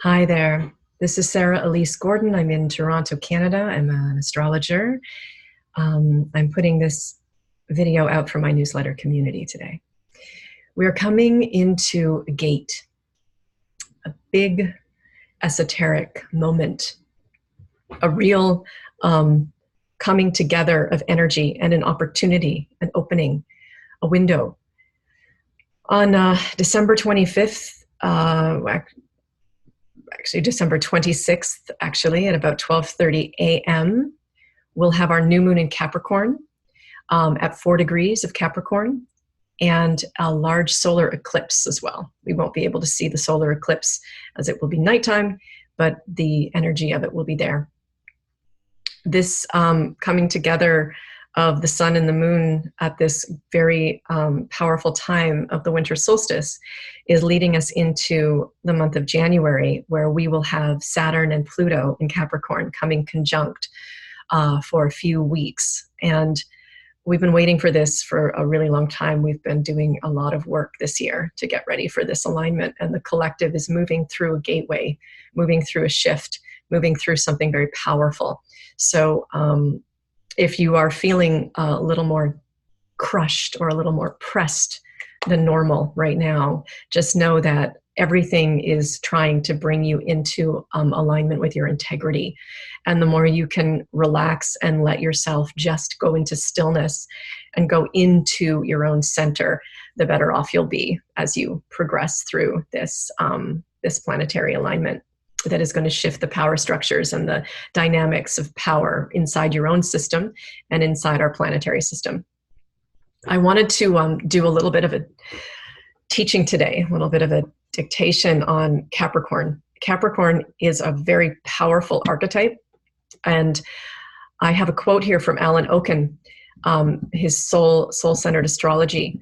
Hi there. This is Sarah Elise Gordon. I'm in Toronto, Canada. I'm an astrologer. I'm putting this video out for my newsletter community today. We're coming into a gate, a big esoteric moment, a real coming together of energy and an opportunity, an opening, a window. On December 25th, actually December 26th, actually, at about 12:30 a.m., we'll have our new moon in Capricorn at 4 degrees of Capricorn and a large solar eclipse as well. We won't be able to see the solar eclipse as it will be nighttime, but the energy of it will be there. This coming together of the sun and the moon at this very powerful time of the winter solstice is leading us into the month of January, where we will have Saturn and Pluto in Capricorn coming conjunct for a few weeks. And we've been waiting for this for a really long time. We've been doing a lot of work this year to get ready for this alignment, and the collective is moving through a gateway, moving through a shift, moving through something very powerful. So if you are feeling a little more crushed or a little more pressed than normal right now, just know that everything is trying to bring you into alignment with your integrity. And the more you can relax and let yourself just go into stillness and go into your own center, the better off you'll be as you progress through this, this planetary alignment that is going to shift the power structures and the dynamics of power inside your own system and inside our planetary system. I wanted to do a little bit of a teaching today, a little bit of a dictation on Capricorn. Capricorn is a very powerful archetype, and I have a quote here from Alan Oken, his soul-centered astrology.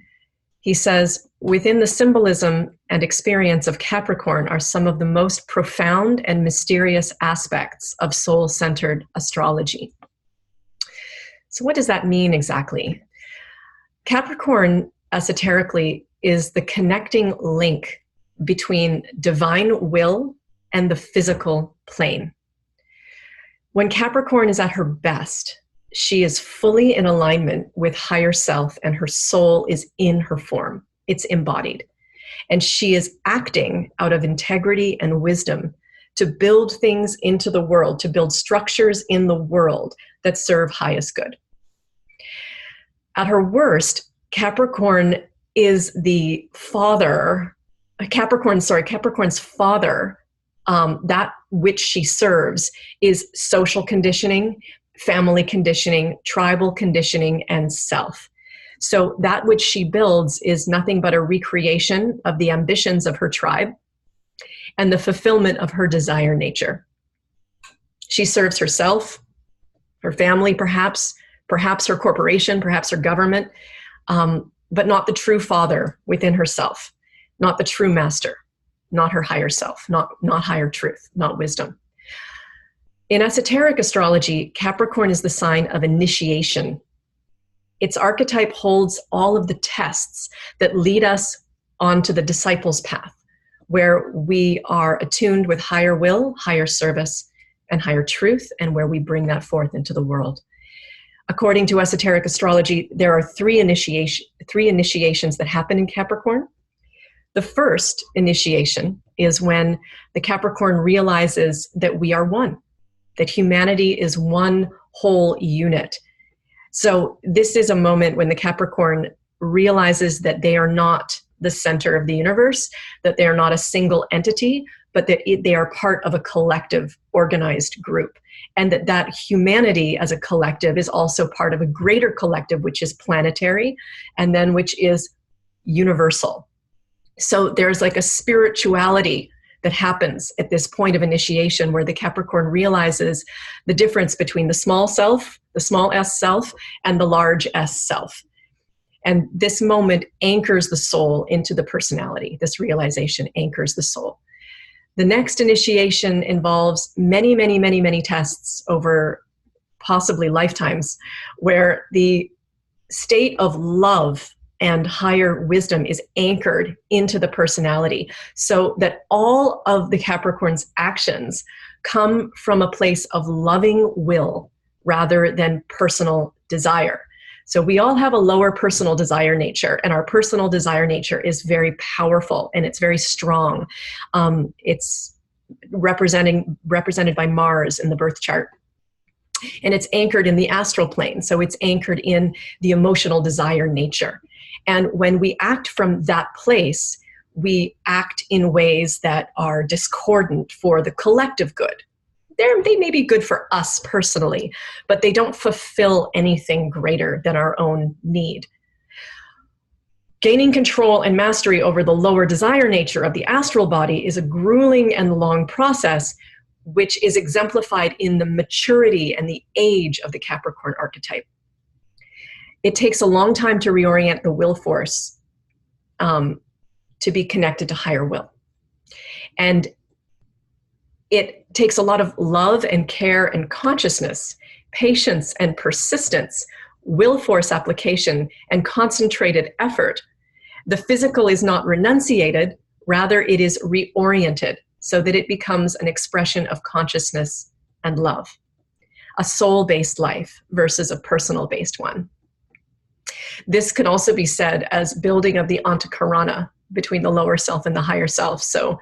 He says, "Within the symbolism and experience of Capricorn are some of the most profound and mysterious aspects of soul-centered astrology." So what does that mean exactly? Capricorn, esoterically, is the connecting link between divine will and the physical plane. When Capricorn is at her best, she is fully in alignment with higher self, and her soul is in her form. It's embodied. And she is acting out of integrity and wisdom to build things into the world, to build structures in the world that serve highest good. At her worst, Capricorn is the father, Capricorn's father, that which she serves is social conditioning, family conditioning, tribal conditioning, and self. So that which she builds is nothing but a recreation of the ambitions of her tribe and the fulfillment of her desire nature. She serves herself, her family, perhaps her corporation, perhaps her government, but not the true father within herself, not the true master, not her higher self, not higher truth, not wisdom. In esoteric astrology, Capricorn is the sign of initiation. Its archetype holds all of the tests that lead us onto the disciples' path, where we are attuned with higher will, higher service, and higher truth, and where we bring that forth into the world. According to esoteric astrology, there are three initiations that happen in Capricorn. The first initiation is when the Capricorn realizes that we are one, that humanity is one whole unit. So this is a moment when the Capricorn realizes that they are not the center of the universe, that they are not a single entity, but that they are part of a collective, organized group. And that humanity as a collective is also part of a greater collective, which is planetary, and then which is universal. So there's like a spirituality that happens at this point of initiation where the Capricorn realizes the difference between the small self, the small s self, and the large s self. And this moment anchors the soul into the personality. This realization anchors the soul. The next initiation involves many, many, many, many tests over possibly lifetimes, where the state of love and higher wisdom is anchored into the personality, so that all of the Capricorn's actions come from a place of loving will rather than personal desire. So we all have a lower personal desire nature, and our personal desire nature is very powerful and it's very strong. It's represented by Mars in the birth chart. And it's anchored in the astral plane. So it's anchored in the emotional desire nature. And when we act from that place, we act in ways that are discordant for the collective good. They may be good for us personally, but they don't fulfill anything greater than our own need. Gaining control and mastery over the lower desire nature of the astral body is a grueling and long process, which is exemplified in the maturity and the age of the Capricorn archetype. It takes a long time to reorient the will force to be connected to higher will. And it takes a lot of love and care and consciousness, patience and persistence, will force application, and concentrated effort. The physical is not renunciated, rather it is reoriented so that it becomes an expression of consciousness and love, a soul-based life versus a personal-based one. This could also be said as building of the antakarana between the lower self and the higher self. So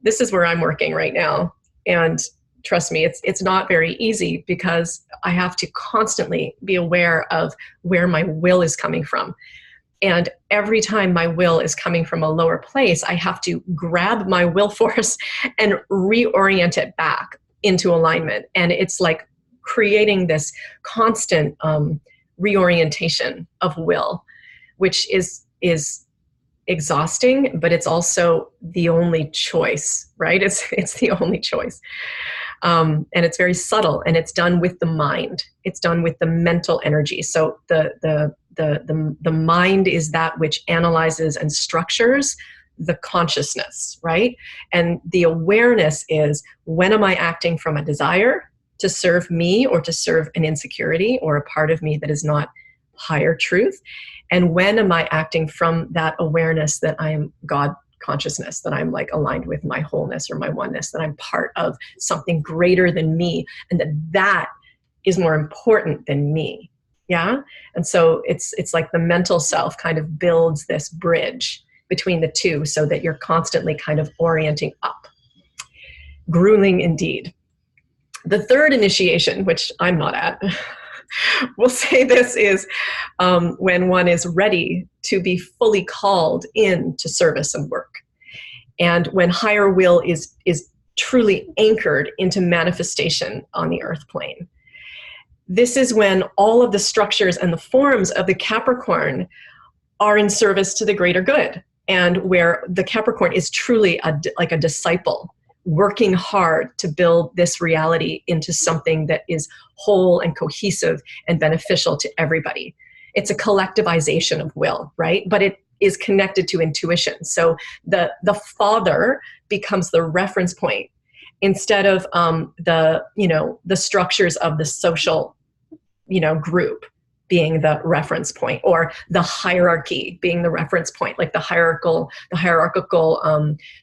this is where I'm working right now. And trust me, it's not very easy because I have to constantly be aware of where my will is coming from. And every time my will is coming from a lower place, I have to grab my will force and reorient it back into alignment. And it's like creating this constant reorientation of will, which is exhausting, but it's also the only choice, right? It's the only choice. And it's very subtle, and it's done with the mind. It's done with the mental energy. So the mind is that which analyzes and structures the consciousness, right? And the awareness is, when am I acting from a desire to serve me or to serve an insecurity or a part of me that is not higher truth? And when am I acting from that awareness that I am God consciousness, that I'm like aligned with my wholeness or my oneness, that I'm part of something greater than me, and that is more important than me. Yeah. And so it's like the mental self kind of builds this bridge between the two so that you're constantly kind of orienting up. Grueling indeed. The third initiation, which I'm not at, we'll say this is when one is ready to be fully called into service and work. And when higher will is truly anchored into manifestation on the earth plane. This is when all of the structures and the forms of the Capricorn are in service to the greater good, and where the Capricorn is truly like a disciple, working hard to build this reality into something that is whole and cohesive and beneficial to everybody. It's a collectivization of will, right? But it is connected to intuition. So the father becomes the reference point instead of the structures of the social group being the reference point, or the hierarchy being the reference point, like the hierarchical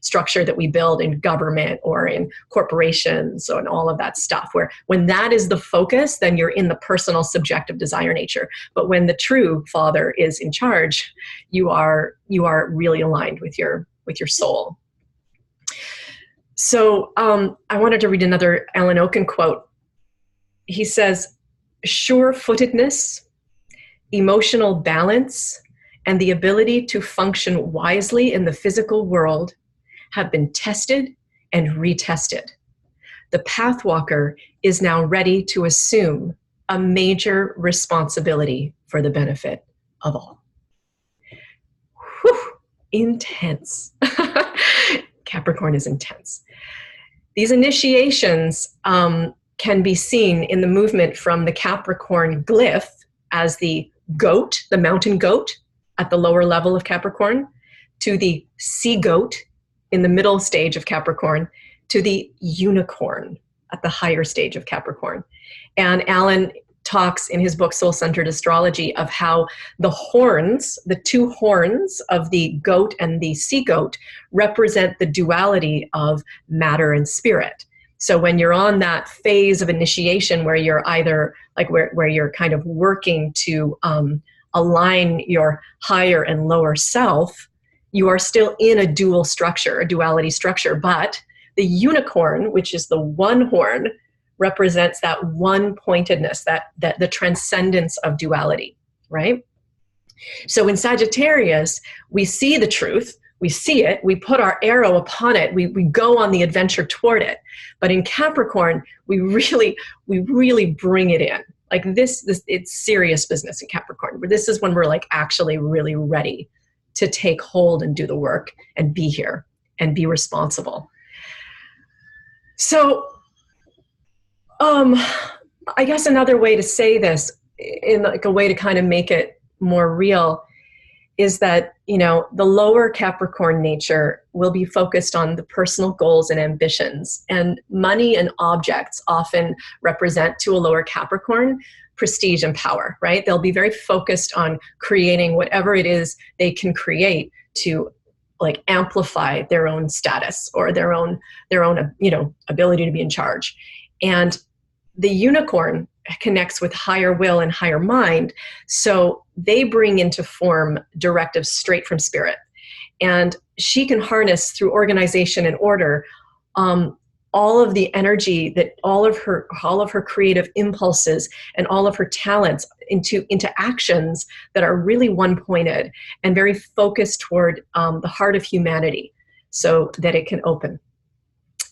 structure that we build in government or in corporations and all of that stuff, where when that is the focus, then you're in the personal subjective desire nature. But when the true father is in charge, you are really aligned with your soul. So I wanted to read another Alan Oken quote. He says, "Sure-footedness, emotional balance, and the ability to function wisely in the physical world have been tested and retested. The pathwalker is now ready to assume a major responsibility for the benefit of all." Whew, intense. Capricorn is intense. These initiations can be seen in the movement from the Capricorn glyph as the goat, the mountain goat at the lower level of Capricorn, to the sea goat in the middle stage of Capricorn, to the unicorn at the higher stage of Capricorn. And Alan talks in his book, Soul-Centered Astrology, of how the horns, the two horns of the goat and the sea goat, represent the duality of matter and spirit. So when you're on that phase of initiation where you're either like where you're kind of working to align your higher and lower self, you are still in a dual structure, a duality structure. But the unicorn, which is the one horn, represents that one pointedness, that the transcendence of duality, right? So in Sagittarius, we see the truth, we see it, we put our arrow upon it, we go on the adventure toward it. But in Capricorn, we really bring it in. Like this, it's serious business in Capricorn. This is when we're like actually really ready to take hold and do the work and be here and be responsible. So I guess another way to say this, in like a way to kind of make it more real, is that, you know, the lower Capricorn nature will be focused on the personal goals and ambitions, and money and objects often represent to a lower Capricorn prestige and power, right? They'll be very focused on creating whatever it is they can create to like amplify their own status or their own, you know, ability to be in charge. And the unicorn connects with higher will and higher mind. So they bring into form directives straight from spirit. And she can harness through organization and order all of the energy that all of her creative impulses and all of her talents into actions that are really one-pointed and very focused toward the heart of humanity, so that it can open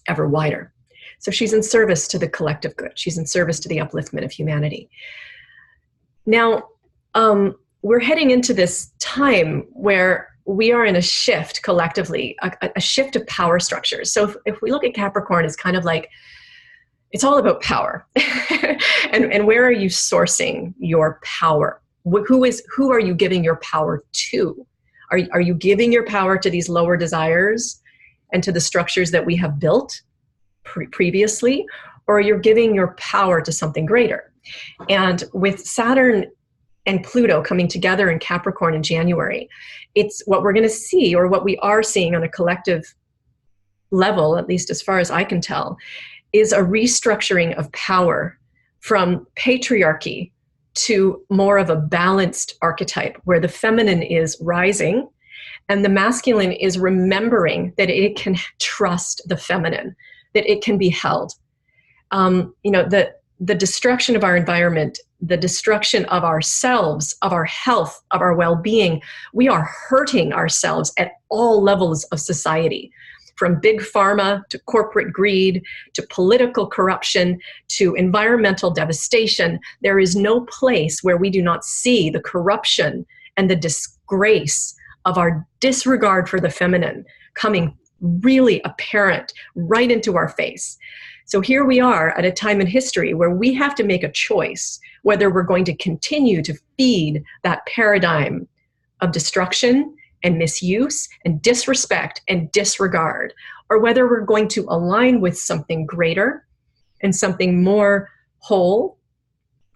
ever wider. So she's in service to the collective good. She's in service to the upliftment of humanity. Now, we're heading into this time where we are in a shift collectively, a shift of power structures. So if we look at Capricorn, it's kind of like, it's all about power. and where are you sourcing your power? Who are you giving your power to? Are you giving your power to these lower desires and to the structures that we have built previously, or you're giving your power to something greater? And with Saturn and Pluto coming together in Capricorn in January, it's what we're going to see, or what we are seeing on a collective level, at least as far as I can tell, is a restructuring of power from patriarchy to more of a balanced archetype where the feminine is rising and the masculine is remembering that it can trust the feminine, that it can be held. You know, the destruction of our environment, the destruction of ourselves, of our health, of our well-being, we are hurting ourselves at all levels of society, from big pharma to corporate greed to political corruption to environmental devastation. There is no place where we do not see the corruption and the disgrace of our disregard for the feminine coming really apparent right into our face. So here we are at a time in history where we have to make a choice whether we're going to continue to feed that paradigm of destruction and misuse and disrespect and disregard, or whether we're going to align with something greater and something more whole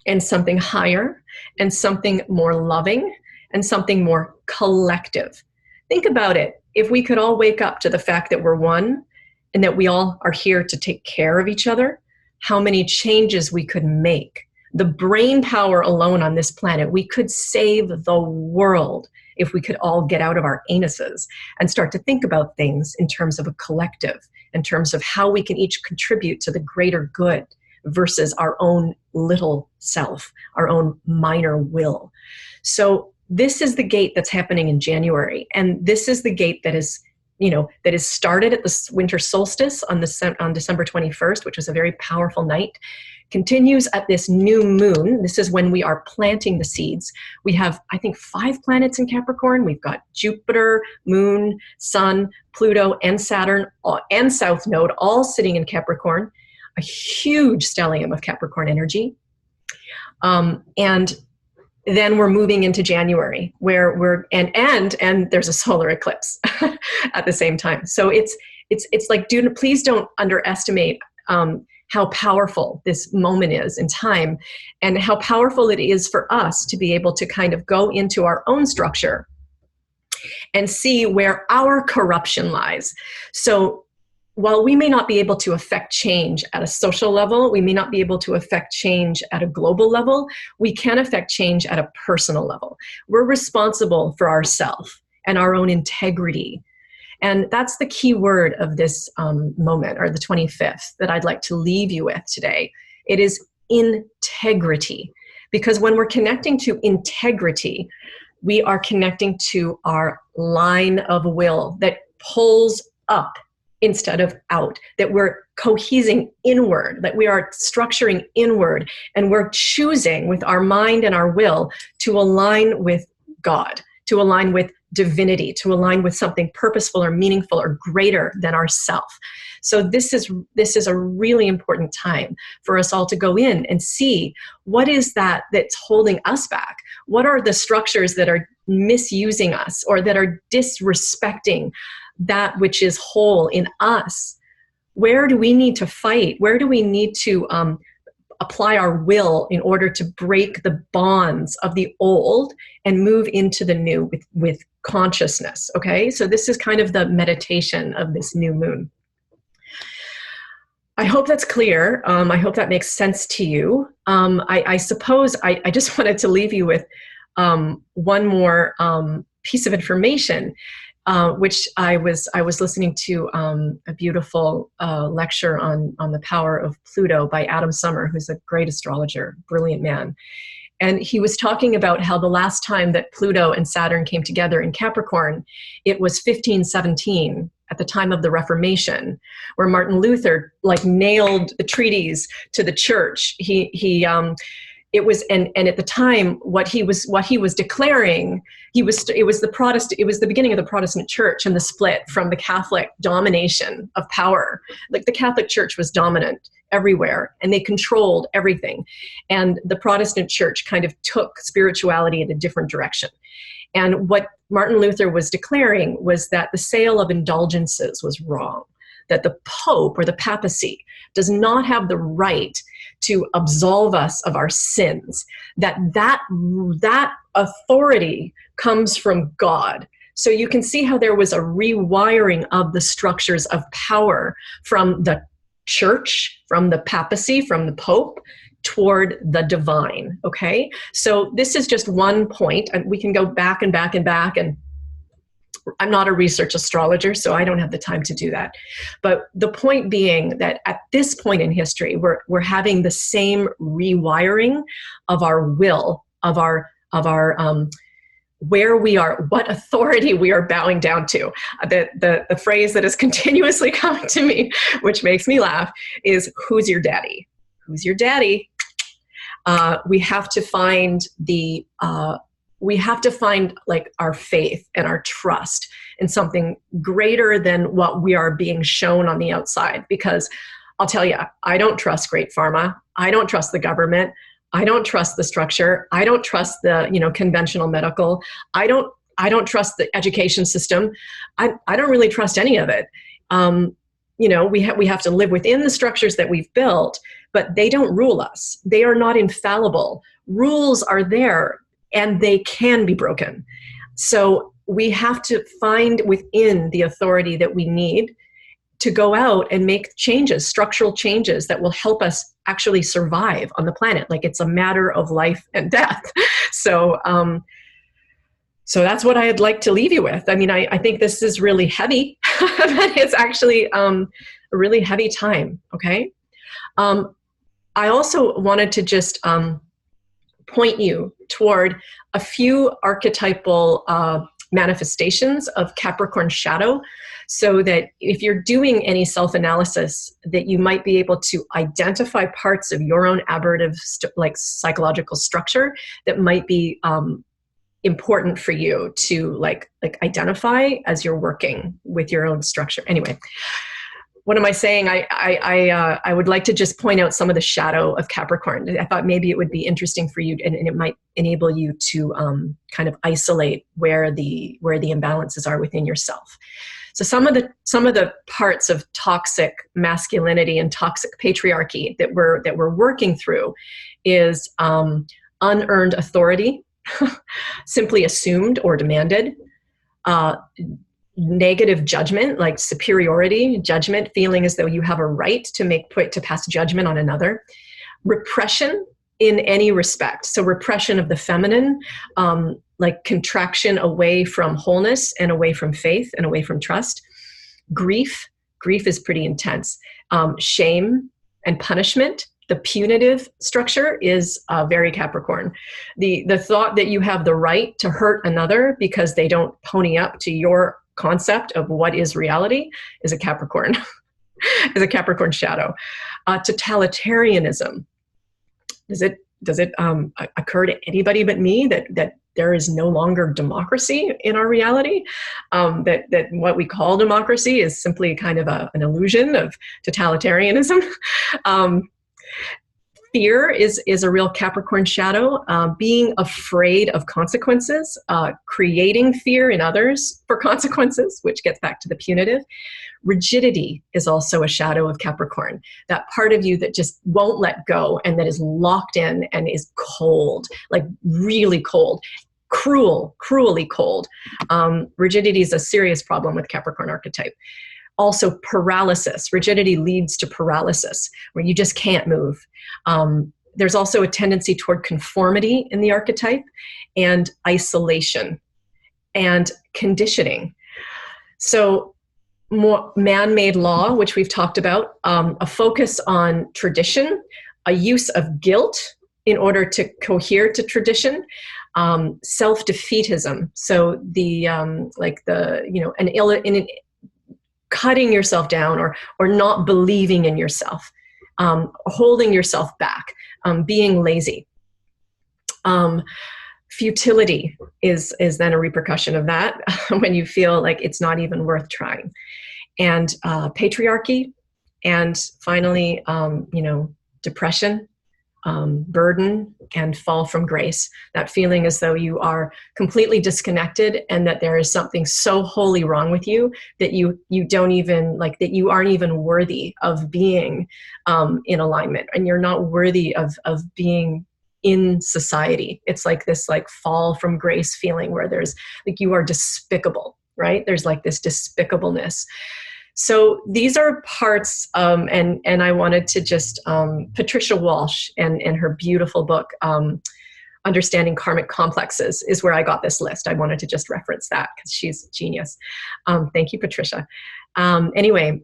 and something higher and something more loving and something more collective. Think about it. If we could all wake up to the fact that we're one and that we all are here to take care of each other, how many changes we could make. The brain power alone on this planet, we could save the world if we could all get out of our anuses and start to think about things in terms of a collective, in terms of how we can each contribute to the greater good versus our own little self, our own minor will. So this is the gate that's happening in January. And this is the gate that is, you know, that is started at the winter solstice on December 21st, which was a very powerful night, continues at this new moon. This is when we are planting the seeds. We have, I think, 5 planets in Capricorn. We've got Jupiter, Moon, Sun, Pluto, and Saturn, and South Node, all sitting in Capricorn, a huge stellium of Capricorn energy. And then we're moving into January where we're, and there's a solar eclipse at the same time. So it's like, please don't underestimate how powerful this moment is in time, and how powerful it is for us to be able to kind of go into our own structure and see where our corruption lies. So while we may not be able to affect change at a social level, we may not be able to affect change at a global level, we can affect change at a personal level. We're responsible for ourselves and our own integrity. And that's the key word of this moment, or the 25th, that I'd like to leave you with today. It is integrity. Because when we're connecting to integrity, we are connecting to our line of will that pulls up instead of out, that we're cohesing inward, that we are structuring inward, and we're choosing with our mind and our will to align with God, to align with divinity, to align with something purposeful or meaningful or greater than ourself. So this is a really important time for us all to go in and see what is that's holding us back. What are the structures that are misusing us or that are disrespecting that which is whole in us? Where do we need to fight? Where do we need to apply our will in order to break the bonds of the old and move into the new with consciousness? Okay, so this is kind of the meditation of this new moon. I hope that's clear. I hope that makes sense to you. I suppose I just wanted to leave you with one more piece of information, which I was listening to a beautiful lecture on the power of Pluto by Adam Sommer, who's a great astrologer, brilliant man. And he was talking about how the last time that Pluto and Saturn came together in Capricorn, it was 1517, at the time of the Reformation, where Martin Luther nailed the treaties to the church. It was at the time what he was declaring, it was the beginning of the Protestant church and the split from the Catholic domination of power. Like, the Catholic Church was dominant everywhere and they controlled everything, and the Protestant church kind of took spirituality in a different direction. And what Martin Luther was declaring was that the sale of indulgences was wrong, that the Pope or the papacy does not have the right to absolve us of our sins, that authority comes from God. So you can see how there was a rewiring of the structures of power from the church, from the papacy, from the Pope, toward the divine, okay? So this is just one point, and we can go back and back and back, and I'm not a research astrologer, so I don't have the time to do that. But the point being that at this point in history, we're having the same rewiring of our will, of our where we are, what authority we are bowing down to. The phrase that is continuously coming to me, which makes me laugh, is, who's your daddy? Who's your daddy? We have to find our faith and our trust in something greater than what we are being shown on the outside. Because I'll tell you, I don't trust Great Pharma. I don't trust the government. I don't trust the structure. I don't trust the conventional medical. I don't trust the education system. I don't really trust any of it. We have to live within the structures that we've built, but they don't rule us. They are not infallible. Rules are there, and they can be broken. So we have to find within the authority that we need to go out and make changes, structural changes that will help us actually survive on the planet. Like, it's a matter of life and death. So that's what I'd like to leave you with. I mean, I think this is really heavy, but it's actually a really heavy time, okay? I also wanted to just point you toward a few archetypal manifestations of Capricorn shadow, so that if you're doing any self-analysis, that you might be able to identify parts of your own aberrative psychological structure that might be important for you to like identify as you're working with your own structure. Anyway, what am I saying? I would like to just point out some of the shadow of Capricorn. I thought maybe it would be interesting for you, and it might enable you to kind of isolate where the imbalances are within yourself. So some of the parts of toxic masculinity and toxic patriarchy that we're working through is unearned authority, simply assumed or demanded, negative judgment, like superiority judgment, feeling as though you have a right to pass judgment on another, repression in any respect. So repression of the feminine, like contraction away from wholeness and away from faith and away from trust. Grief is pretty intense. Shame and punishment. The punitive structure is very Capricorn. The thought that you have the right to hurt another because they don't pony up to your concept of what is reality is a Capricorn, is a Capricorn shadow. Totalitarianism. Does it occur to anybody but me that there is no longer democracy in our reality? That what we call democracy is simply kind of an illusion of totalitarianism. Fear is a real Capricorn shadow. Being afraid of consequences, creating fear in others for consequences, which gets back to the punitive. Rigidity is also a shadow of Capricorn, that part of you that just won't let go and that is locked in and is cold, like really cold, cruelly cold. Rigidity is a serious problem with Capricorn archetype. Also paralysis. Rigidity leads to paralysis, where you just can't move. There's also a tendency toward conformity in the archetype, and isolation and conditioning. So more man-made law, which we've talked about, a focus on tradition, a use of guilt in order to cohere to tradition, self-defeatism. So cutting yourself down or not believing in yourself, holding yourself back, being lazy. Futility is then a repercussion of that when you feel like it's not even worth trying. And patriarchy, and finally, depression, burden, and fall from grace. That feeling as though you are completely disconnected and that there is something so wholly wrong with you that you don't even, like, that you aren't even worthy of being in alignment, and you're not worthy of being in society. It's like this fall from grace feeling where there's like you are despicable, right? There's like this despicableness. So these are parts, and I wanted to just, Patricia Walsh and her beautiful book, Understanding Karmic Complexes, is where I got this list. I wanted to just reference that because she's a genius. Thank you, Patricia. Anyway,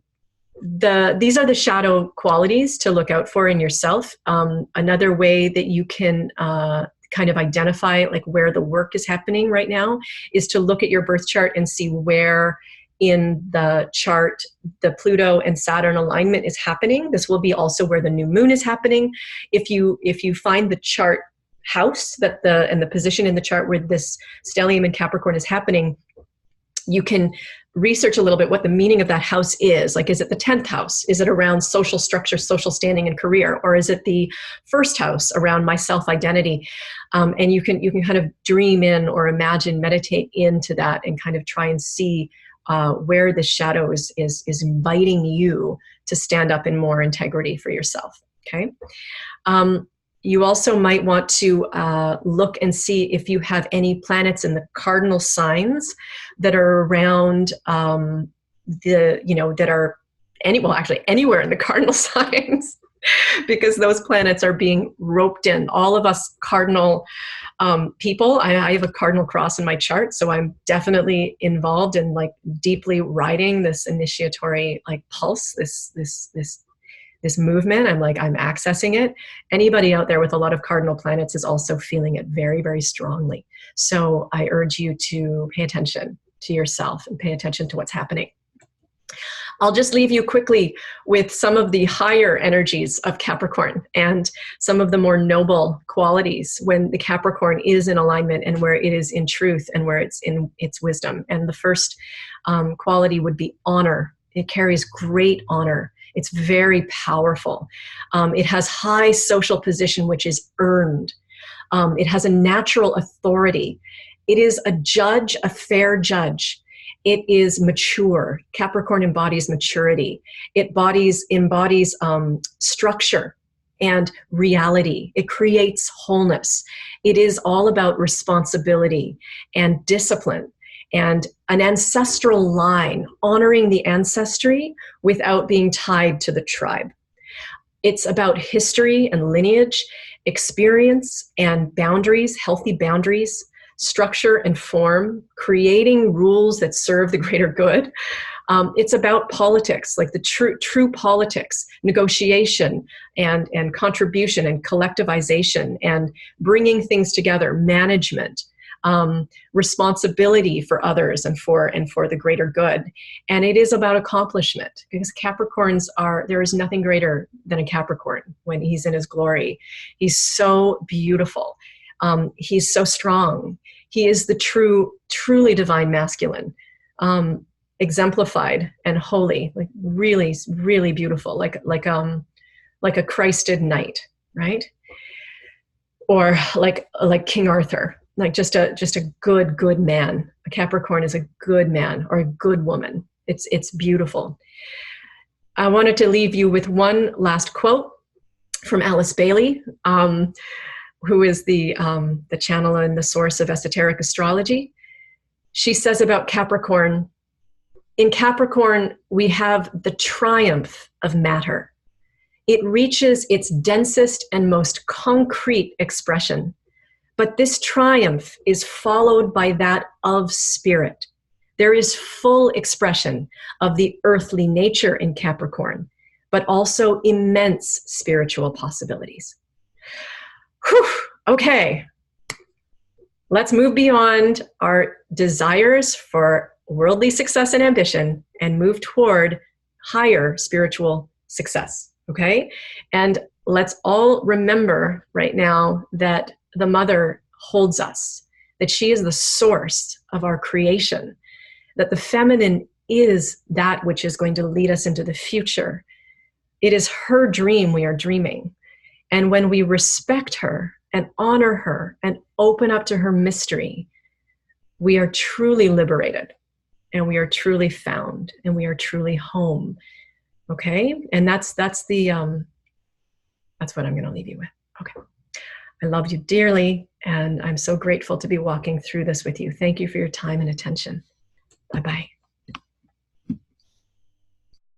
these are the shadow qualities to look out for in yourself. Another way that you can kind of identify like where the work is happening right now is to look at your birth chart and see where in the chart the Pluto and Saturn alignment is happening. This will be also where the new moon is happening. If you find the chart house and the position in the chart where this stellium in Capricorn is happening, you can research a little bit what the meaning of that house is. Like, is it the 10th house? Is it around social structure, social standing, and career? Or is it the first house around my self-identity? And you can kind of dream in or imagine, meditate into that and kind of try and see where the shadow is inviting you to stand up in more integrity for yourself, okay? You also might want to look and see if you have any planets in the cardinal signs that are around that are anywhere in the cardinal signs, because those planets are being roped in. All of us cardinal people, I have a cardinal cross in my chart, so I'm definitely involved in like deeply riding this initiatory like pulse, this movement. I'm accessing it. Anybody out there with a lot of cardinal planets is also feeling it very, very strongly. So I urge you to pay attention to yourself and pay attention to what's happening. I'll just leave you quickly with some of the higher energies of Capricorn and some of the more noble qualities when the Capricorn is in alignment and where it is in truth and where it's in its wisdom. And the first quality would be honor. It carries great honor. It's very powerful. It has high social position, which is earned. It has a natural authority. It is a judge, a fair judge. It is mature. Capricorn embodies maturity. It embodies structure and reality. It creates wholeness. It is all about responsibility and discipline and an ancestral line, honoring the ancestry without being tied to the tribe. It's about history and lineage, experience and boundaries, healthy boundaries, structure and form, creating rules that serve the greater good. It's about politics, like the true politics, negotiation and contribution and collectivization and bringing things together, management, responsibility for others and for the greater good. And it is about accomplishment, because there is nothing greater than a Capricorn when he's in his glory. He's so beautiful. He's so strong. He is the truly divine masculine, exemplified and holy, like really, really beautiful, like a Christed knight, right? Or like King Arthur, like just a good man. A Capricorn is a good man or a good woman. It's beautiful. I wanted to leave you with one last quote from Alice Bailey, who is the channel and the source of esoteric astrology. She says about Capricorn, in Capricorn, we have the triumph of matter. It reaches its densest and most concrete expression. But this triumph is followed by that of spirit. There is full expression of the earthly nature in Capricorn, but also immense spiritual possibilities. Whew, okay, let's move beyond our desires for worldly success and ambition and move toward higher spiritual success, okay? And let's all remember right now that the mother holds us, that she is the source of our creation, that the feminine is that which is going to lead us into the future. It is her dream we are dreaming. And when we respect her and honor her and open up to her mystery, we are truly liberated and we are truly found and we are truly home. Okay? And that's what I'm going to leave you with. Okay. I love you dearly, and I'm so grateful to be walking through this with you. Thank you for your time and attention. Bye-bye.